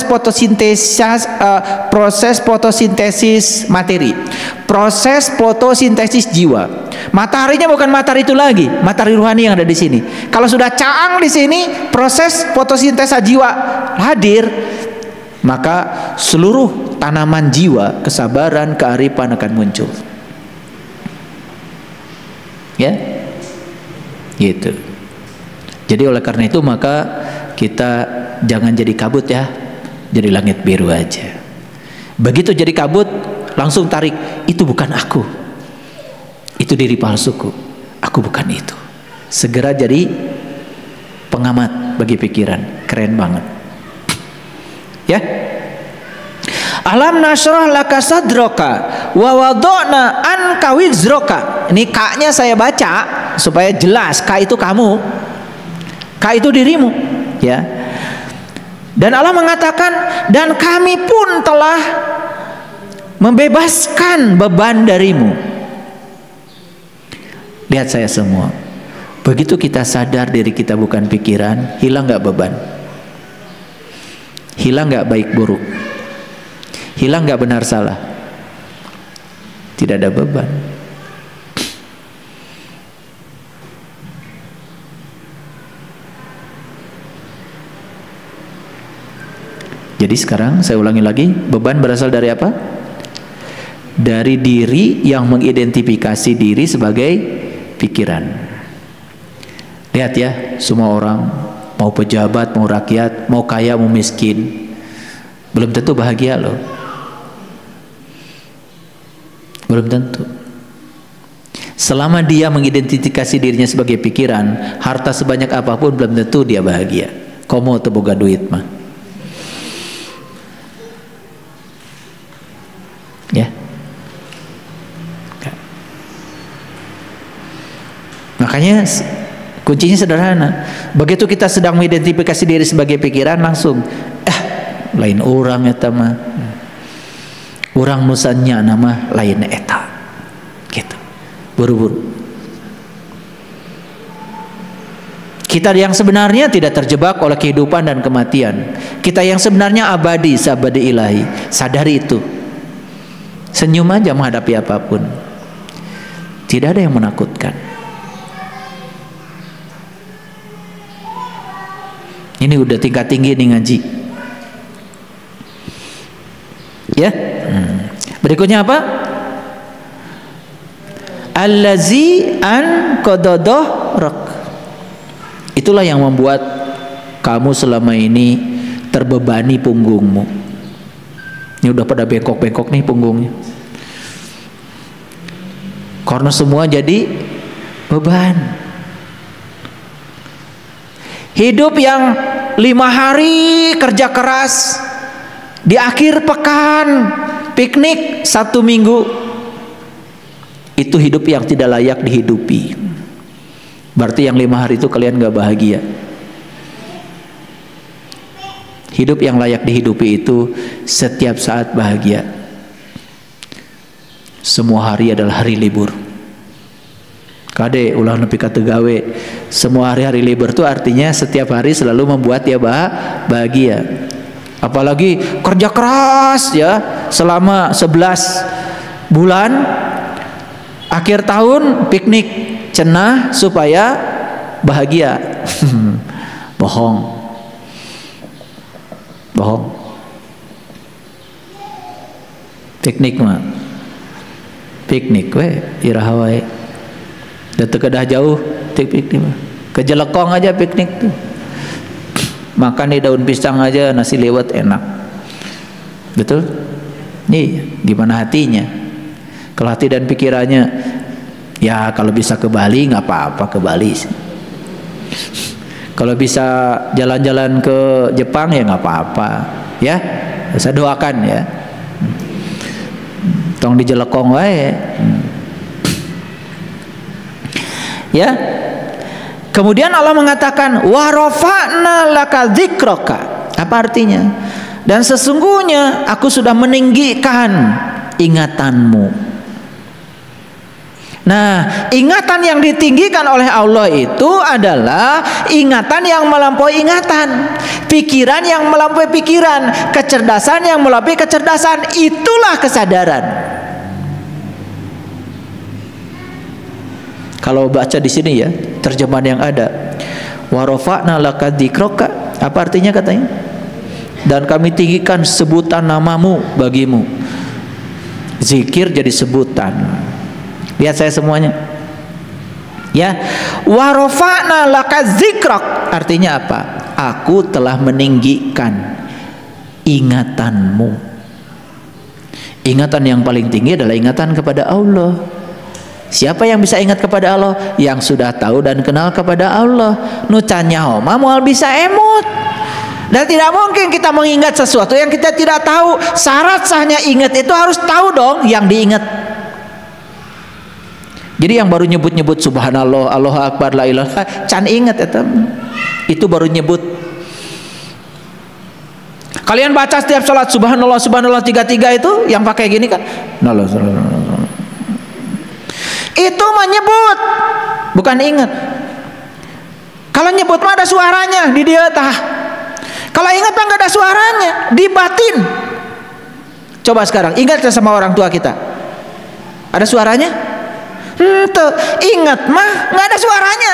Speaker 1: fotosintesis materi, proses fotosintesis jiwa. Mataharinya bukan matahari itu lagi, matahari rohani yang ada di sini. Kalau sudah caang di sini, proses fotosintesa jiwa hadir, maka seluruh tanaman jiwa, kesabaran, kearifan akan muncul. Ya, gitu. Jadi oleh karena itu maka kita jangan jadi kabut ya, jadi langit biru aja. Begitu jadi kabut, langsung tarik, itu bukan aku, itu diri palsuku, aku bukan itu. Segera jadi pengamat bagi pikiran, keren banget. Ya. Alam nashrah laka sadroka wa wada'na anka wizroka. Ini K-nya saya baca supaya jelas, K itu kamu, K itu dirimu, ya. Dan Allah mengatakan, dan kami pun telah membebaskan beban darimu. Lihat saya semua, begitu kita sadar diri kita bukan pikiran, hilang nggak beban? Hilang nggak baik buruk? Hilang nggak benar salah? Tidak ada beban. Jadi sekarang saya ulangi lagi, beban berasal dari apa? Dari diri yang mengidentifikasi diri sebagai pikiran. Lihat ya, semua orang, mau pejabat, mau rakyat, mau kaya, mau miskin, belum tentu bahagia loh. Belum tentu. Selama dia mengidentifikasi dirinya sebagai pikiran, harta sebanyak apapun belum tentu dia bahagia. Komo teu boga duit mah. Ya. Makanya kuncinya sederhana. Begitu kita sedang mengidentifikasi diri sebagai pikiran, langsung lain orang eta mah. Urang nusannya nama lain eta. Gitu. Buru-buru. Kita yang sebenarnya tidak terjebak oleh kehidupan dan kematian. Kita yang sebenarnya abadi, sabadi ilahi. Sadari itu. Senyum aja menghadapi apapun. Tidak ada yang menakutkan. Ini udah tingkat tinggi nih ngaji. Ya. Berikutnya apa? Allazi an qadadah. Itulah yang membuat kamu selama ini terbebani punggungmu. Ini udah pada bengkok-bengkok nih punggungnya. Karena semua jadi beban. Hidup yang 5 hari kerja keras, di akhir pekan piknik 1 minggu, itu hidup yang tidak layak dihidupi. Berarti yang 5 hari itu kalian gak bahagia. Hidup yang layak dihidupi itu setiap saat bahagia. Semua hari adalah hari libur. Kade ulah nepi ka teu gawe. Semua hari-hari libur itu artinya setiap hari selalu membuat dia bahagia. Apalagi kerja keras ya selama 11 bulan, akhir tahun piknik cenah supaya bahagia. Bohong. Piknik mah piknik we iraha wae. Da teu kedah jauh piknik mah. Ke Jelekong aja piknik tuh. Makan di daun pisang aja nasi liwet enak. Betul? Nih, gimana hatinya? Kalau hati dan pikirannya, ya kalau bisa ke Bali nggak apa-apa ke Bali. Kalau bisa jalan-jalan ke Jepang ya nggak apa-apa, ya. Saya doakan ya. Tong di Jelekong wae. Ya. Kemudian Allah mengatakan wa rafa'na laka dzikraka. Apa artinya? Dan sesungguhnya aku sudah meninggikan ingatanmu. Nah, ingatan yang ditinggikan oleh Allah itu adalah ingatan yang melampaui ingatan, pikiran yang melampaui pikiran, kecerdasan yang melampaui kecerdasan. Itulah kesadaran. Kalau baca di sini ya, terjemahan yang ada, wa rafa'na laka dzikraka, apa artinya katanya? Dan kami tinggikan sebutan namamu bagimu. Zikir jadi sebutan. Lihat saya semuanya. Ya, wa rafa'na laka dzikrak artinya apa? Aku telah meninggikan ingatanmu. Ingatan yang paling tinggi adalah ingatan kepada Allah. Siapa yang bisa ingat kepada Allah? Yang sudah tahu dan kenal kepada Allah. Nu can nyaho mah moal bisa emut. Dan tidak mungkin kita mengingat sesuatu yang kita tidak tahu. Syarat sahnya ingat itu harus tahu dong yang diingat. Jadi yang baru nyebut-nyebut subhanallah, Allahu akbar, la ilaha, can ingat itu baru nyebut. Kalian baca setiap salat subhanallah subhanallah 33 itu yang pakai gini kan? Itu menyebut, bukan ingat. Kalau nyebut mah ada suaranya di dia tah. Kalau ingat mah nggak ada suaranya, di batin. Coba sekarang ingat sama orang tua kita. Ada suaranya? Ingat mah nggak ada suaranya.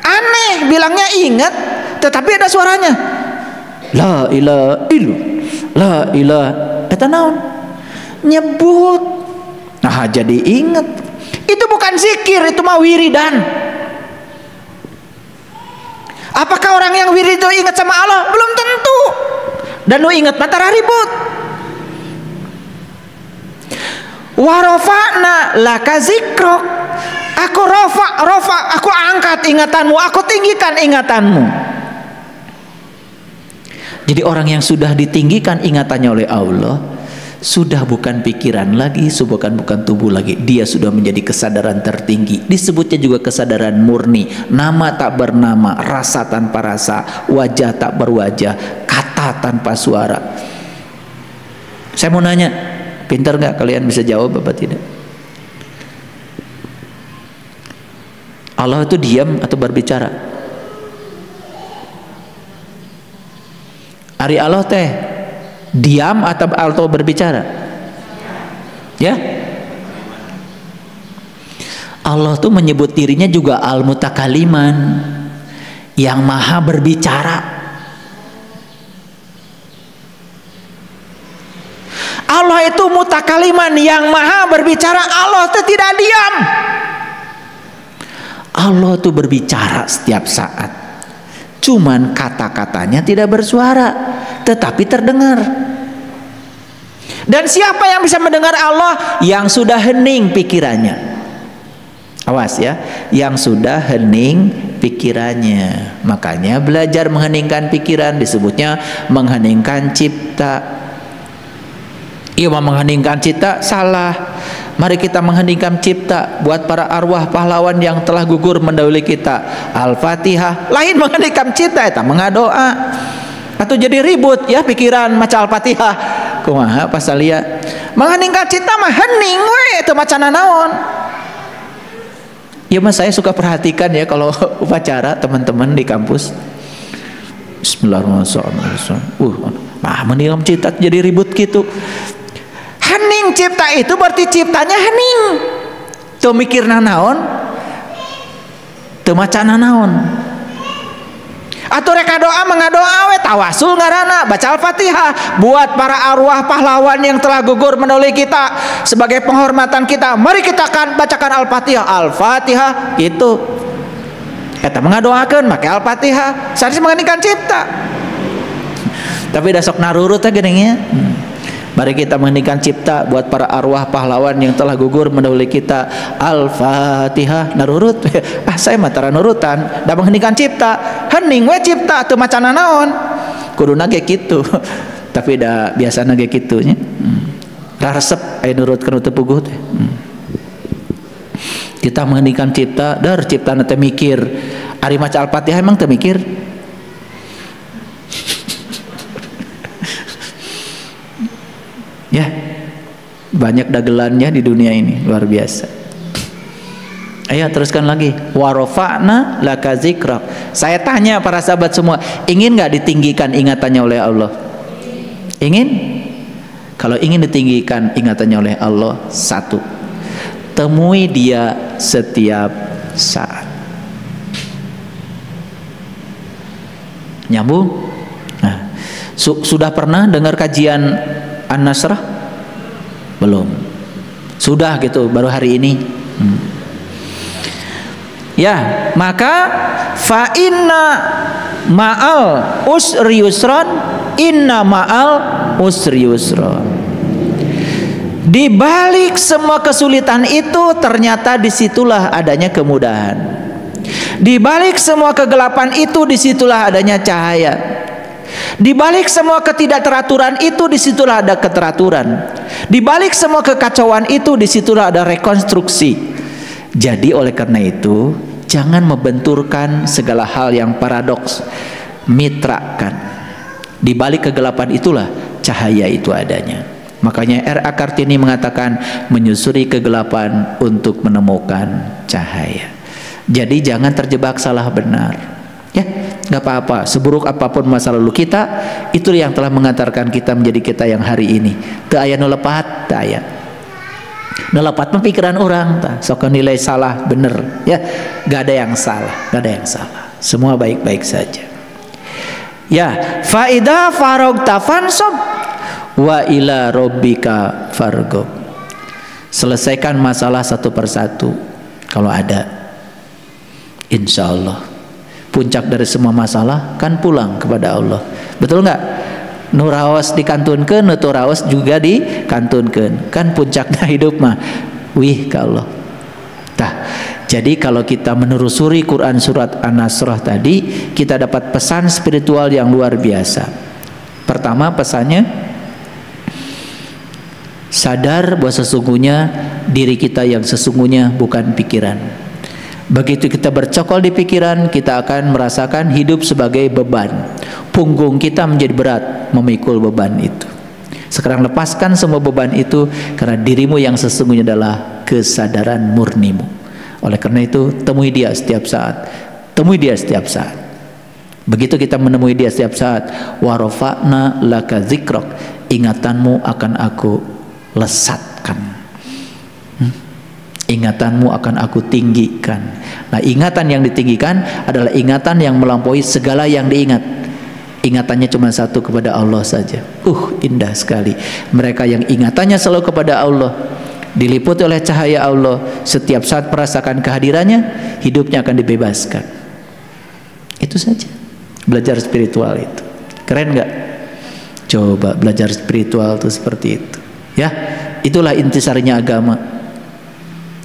Speaker 1: Aneh bilangnya ingat tetapi ada suaranya. la ilaha illallah, la ilaha, eta naon? Nyebut. Nah, jadi ingat. Itu bukan zikir, itu mah wiridan. Apakah orang yang wirid itu ingat sama Allah? Belum tentu. Dan lu ingat matahari ribut. Wa rafa'na laka zikrok. Aku rafa, aku angkat ingatanmu, aku tinggikan ingatanmu. Jadi orang yang sudah ditinggikan ingatannya oleh Allah, sudah bukan pikiran lagi, bukan tubuh lagi. Dia sudah menjadi kesadaran tertinggi. Disebutnya juga kesadaran murni. Nama tak bernama, rasa tanpa rasa, wajah tak berwajah, kata tanpa suara. Saya mau nanya, pintar nggak kalian bisa jawab apa tidak? Allah itu diam atau berbicara? Ari Allah teh diam atau berbicara? Ya, Allah tuh menyebut dirinya juga al-mutakaliman, yang maha berbicara. Allah itu mutakaliman, yang maha berbicara. Allah itu tidak diam. Allah itu berbicara setiap saat, cuman kata-katanya tidak bersuara tetapi terdengar. Dan siapa yang bisa mendengar Allah? Yang sudah hening pikirannya. Awas ya, yang sudah hening pikirannya. Makanya belajar mengheningkan pikiran disebutnya mengheningkan cipta. Iya, mengheningkan cipta salah. Mari kita mengheningkan cipta buat para arwah pahlawan yang telah gugur mendahului kita. Al-Fatihah. Lain mengheningkan cipta eta mengadoa. Atau jadi ribut ya pikiran maca Al-Fatihah. Kumaha pasalia. Mengheningkan cipta mah hening we teu macana naon. Ya mas, saya suka perhatikan ya kalau upacara teman-teman di kampus. Bismillahirrahmanirrahim. Mendingam cipta jadi ribut gitu. Hening cipta itu berarti ciptanya hening. Tuh mikirna naon, teu macana naon. Atau reka doa mengadoa we tawasul ngaranna baca Al-Fatihah buat para arwah pahlawan yang telah gugur mendahului kita. Sebagai penghormatan kita, mari kita akan bacakan Al-Fatihah. Al-Fatihah itu eta mengadoakeun make Al-Fatihah. Sanes mengeningkan cipta. Tapi dasok narurut teh geuning. Mari kita mengheningkan cipta buat para arwah pahlawan yang telah gugur mendahului kita. Al-Fatihah. Narurut. Saya mah tara nurutan. Da mengheningkan cipta. Hening we cipta teu macana naon. Kuduna ge kitu. Tapi da biasana ge kitu nya. Raresep aya nurutkeun teu puguh teh. Kita mengheningkan cipta, dar ciptana teh mikir. Ari maca Al-Fatihah emang teu mikir? Ya, banyak dagelannya di dunia ini, luar biasa. Ayo teruskan lagi. Warofa'na laka zikrak. Saya tanya para sahabat semua, ingin nggak ditinggikan ingatannya oleh Allah? Ingin? Kalau ingin ditinggikan ingatannya oleh Allah, satu, temui dia setiap saat. Nyambung? Nah, sudah pernah dengar kajian An-Nasrah? Belum. Sudah gitu, baru hari ini. Ya, maka fa inna ma'al usri yusran, inna ma'al usri yusran. Di balik semua kesulitan itu ternyata disitulah adanya kemudahan. Di balik semua kegelapan itu disitulah adanya cahaya. Di balik semua ketidakteraturan itu disitulah ada keteraturan. Di balik semua kekacauan itu disitulah ada rekonstruksi. Jadi oleh karena itu jangan membenturkan segala hal yang paradoks. Mitrakan. Di balik kegelapan itulah cahaya itu adanya. Makanya R.A. Kartini mengatakan menyusuri kegelapan untuk menemukan cahaya. Jadi jangan terjebak salah benar. Ya, nggak apa-apa. Seburuk apapun masa lalu kita, itu yang telah mengantarkan kita menjadi kita yang hari ini. Teu aya nu lepat, teu aya. Nu lepat mah pikiran orang, sok nilai salah bener, ya. Gak ada yang salah, gak ada yang salah. Semua baik-baik saja. Ya, fa idza faragta fansab wa ila rabbika farghab. Selesaikan masalah satu persatu kalau ada. Insya Allah puncak dari semua masalah kan pulang kepada Allah. Betul nggak? Nuraos dikantunkeun, nuturaos juga dikantunkeun. Kan puncaknya hidup mah wih ke Allah. Tah, jadi kalau kita menelusuri Quran surat An-Nasrah tadi, kita dapat pesan spiritual yang luar biasa. Pertama pesannya, sadar bahwa sesungguhnya diri kita yang sesungguhnya bukan pikiran. Begitu kita bercokol di pikiran, kita akan merasakan hidup sebagai beban. Punggung kita menjadi berat memikul beban itu. Sekarang lepaskan semua beban itu, karena dirimu yang sesungguhnya adalah kesadaran murnimu. Oleh karena itu, temui dia setiap saat. Temui dia setiap saat. Begitu kita menemui dia setiap saat, wa rafa'na laka dzikrak, ingatanmu akan aku lesatkan. Ingatanmu akan aku tinggikan. Nah, ingatan yang ditinggikan adalah ingatan yang melampaui segala yang diingat. Ingatannya cuma satu, kepada Allah saja. Indah sekali. Mereka yang ingatannya selalu kepada Allah, diliputi oleh cahaya Allah, setiap saat merasakan kehadirannya, hidupnya akan dibebaskan. Itu saja. Belajar spiritual itu. Keren nggak? Coba belajar spiritual itu seperti itu. Ya, itulah intisarinya agama.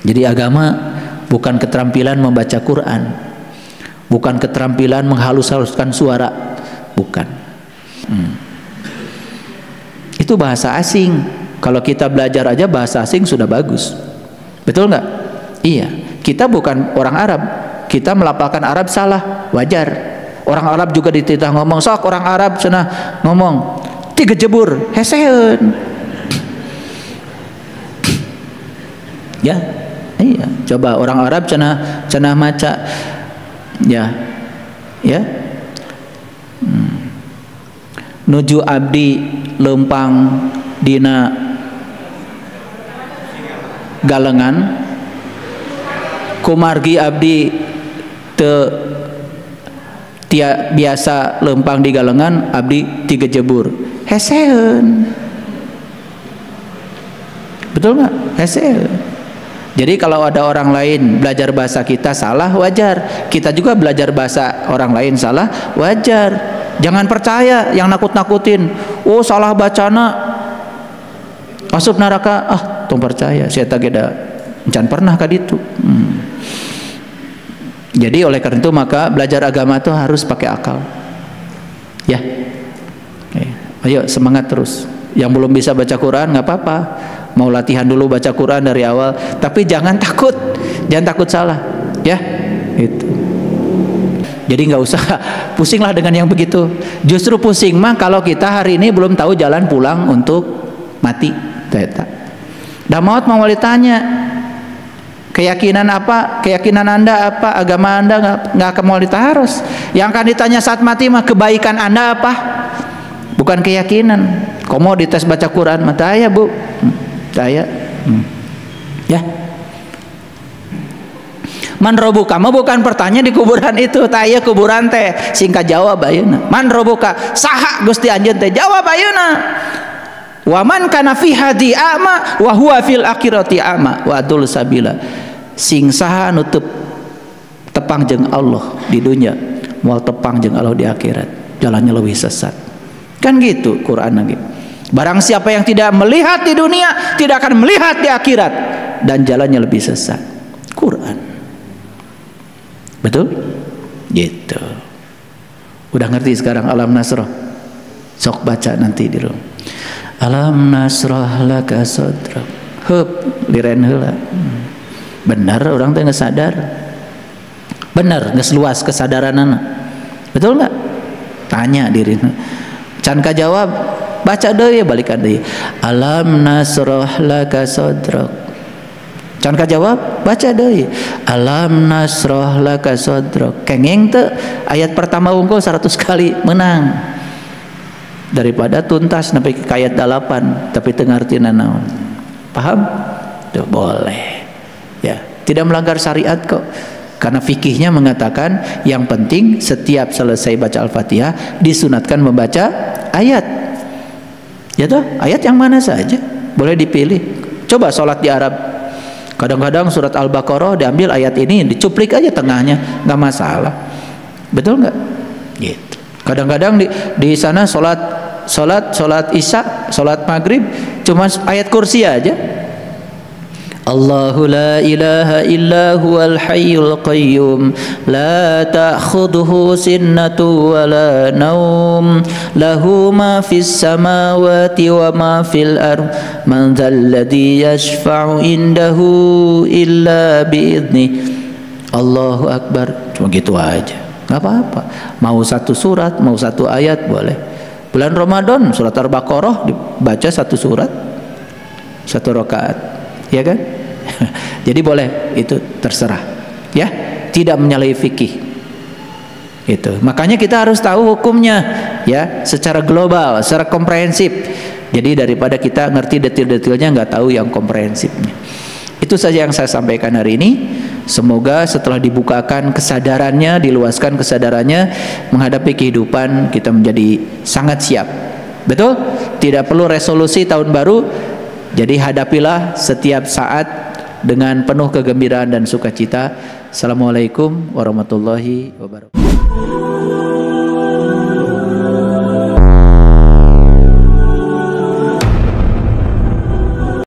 Speaker 1: Jadi agama bukan keterampilan membaca Quran, bukan keterampilan menghalus-haluskan suara, bukan. Itu bahasa asing. Kalau kita belajar aja bahasa asing sudah bagus, betul nggak? Iya. Kita bukan orang Arab, kita melafalkan Arab salah, wajar. Orang Arab juga dititah ngomong, sok orang Arab cenah ngomong 3 jebur, heseun. Ya. Iya, coba orang Arab cenah maca ya nuju abdi lempang dina galengan, kumargi abdi biasa lempang di galengan, abdi 3 jebur, heseun. Betul nggak? Heseun. Jadi kalau ada orang lain belajar bahasa kita salah, wajar. Kita juga belajar bahasa orang lain salah, wajar. Jangan percaya yang nakut-nakutin. Oh, salah bacana asup neraka. Tong percaya. Saya tak ada encan pernah ka ditu. Jadi oleh karena itu maka belajar agama itu harus pakai akal. Ya. Ayo semangat terus. Yang belum bisa baca Quran nggak apa-apa. Mau latihan dulu baca Quran dari awal, tapi jangan takut salah, ya. Itu. Jadi nggak usah pusinglah dengan yang begitu. Justru pusing mah kalau kita hari ini belum tahu jalan pulang untuk mati. Dah maut mau ditanya, keyakinan apa? Keyakinan Anda apa? Agama Anda nggak akan mau ditaharus. Yang akan ditanya saat mati mah kebaikan Anda apa? Bukan keyakinan. Komo dites baca Quran, mata ya bu. Saya ya man robuka mah bukan pertanyaan di kuburan itu, taya kuburan teh singkat jawab ayeuna. Man robuka saha Gusti anjeun teh, jawab ayeuna. Wa man kana fi hadi ama wa huwa fil akhirati ama wa adul sabila. Sing saha nu tepang jeung Allah di dunia, moal tepang jeung Allah di akhirat, jalannya lebih sesat. Kan gitu Quran lagi. Barang siapa yang tidak melihat di dunia, tidak akan melihat di akhirat, dan jalannya lebih sesat. Quran. Betul? Gitu. Udah ngerti sekarang Alam Nasrah? Sok baca nanti di rumah. Alam nasrah laka sadrak. Hup, liren heula. Benar orang teh geus sadar. Benar geus luas kesadaranana. Betul enggak? Tanya dirina. Can kajawab, baca deui balikan deui. Alam nasrah laka sadrak. Can kajawab, baca deui. Alam nasrah laka sadrak. Kenging teu ayat pertama unggul 100 kali menang. Daripada tuntas sampai ke ayat 8 tapi teu ngartina naon. Paham? Tuh boleh. Ya, tidak melanggar syariat kok. Karena fikihnya mengatakan yang penting setiap selesai baca Al-Fatihah disunatkan membaca ayat. Ya toh, ayat yang mana saja boleh dipilih. Coba sholat di Arab, kadang-kadang surat Al-Baqarah diambil ayat ini dicuplik aja tengahnya, nggak masalah, betul nggak? Gitu. Kadang-kadang di sana sholat isya, sholat maghrib cuma ayat kursi aja. Allahu la ilaha illa huwal hayyul qayyum la ta'khudhuhu sinnatu wa la naum lahu ma fis samawati wa ma fil ard man dzal ladzi yashfa'u indahu illa bi'idzni. Allahu akbar, cuma gitu aja, nggak apa-apa. Mau satu surat, mau satu ayat boleh. Bulan Ramadan surat Al-Baqarah dibaca satu surat, satu rakaat, ya kan? Jadi boleh, itu terserah, ya, tidak menyalahi fikih. Itu makanya kita harus tahu hukumnya, ya, secara global, secara komprehensif. Jadi daripada kita ngerti detil-detilnya nggak tahu yang komprehensifnya. Itu saja yang saya sampaikan hari ini. Semoga setelah dibukakan kesadarannya, diluaskan kesadarannya menghadapi kehidupan, kita menjadi sangat siap. Betul? Tidak perlu resolusi tahun baru. Jadi hadapilah setiap saat dengan penuh kegembiraan dan sukacita. Assalamualaikum warahmatullahi wabarakatuh.